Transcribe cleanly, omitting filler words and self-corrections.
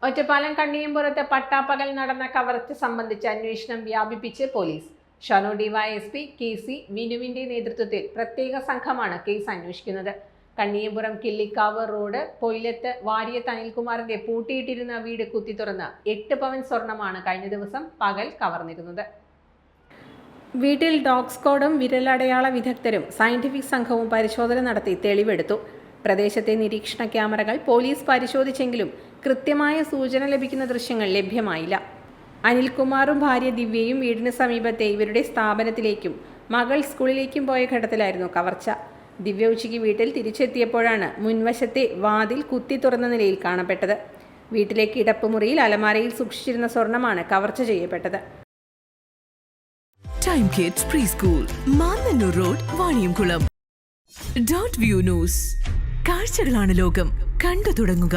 ഒറ്റപ്പാലം കണ്ണിയമ്പുറത്ത് പട്ടാപ്പകൽ നടന്ന കവർച്ച സംബന്ധിച്ച് അന്വേഷണം വ്യാപിപ്പിച്ച് പോലീസ്. ഷൊർണൂർ ഡിവൈഎസ്പി KC വിനുവിന്റെ നേതൃത്വത്തിൽ പ്രത്യേക സംഘമാണ് കേസ് അന്വേഷിക്കുന്നത്. കണ്ണിയമ്പുറം കിള്ളിക്കാവ് റോഡ് പൊയിലത്ത് വാര്യത്ത് അനിൽകുമാറിന്റെ പൂട്ടിയിട്ടിരുന്ന വീട് കുത്തി തുറന്ന് 8 പവൻ സ്വർണമാണ് കഴിഞ്ഞ ദിവസം പകൽ കവർന്നിരുന്നത്. വീട്ടിൽ ഡോഗ് സ്ക്വാഡും വിരലടയാള വിദഗ്ധരും സയന്റിഫിക് സംഘവും പരിശോധന നടത്തി തെളിവെടുത്തു. പ്രദേശത്തെ നിരീക്ഷണ ക്യാമറകൾ പോലീസ് പരിശോധിച്ചെങ്കിലും കൃത്യമായ സൂചന ലഭിക്കുന്ന ദൃശ്യങ്ങൾ ലഭ്യമായില്ല. അനിൽകുമാറും ഭാര്യ ദിവ്യയും വീടിന് സമീപത്തെ ഇവരുടെ സ്ഥാപനത്തിലേക്കും മകൾ സ്കൂളിലേക്കും പോയ ഘട്ടത്തിലായിരുന്നു കവർച്ച. ദിവ്യ ഉച്ചയ്ക്ക് വീട്ടിൽ തിരിച്ചെത്തിയപ്പോഴാണ് മുൻവശത്തെ വാതിൽ കുത്തി തുറന്ന നിലയിൽ കാണപ്പെട്ടത്. വീട്ടിലെ കിടപ്പുമുറിയിൽ അലമാരയിൽ സൂക്ഷിച്ചിരുന്ന സ്വർണമാണ് കവർച്ച ചെയ്യപ്പെട്ടത്. Time kids pre school, Mannannur road, Vaniyamkulam. Dot view news. കാഴ്ചകളാണ് ലോകം, കണ്ടു തുടങ്ങുക.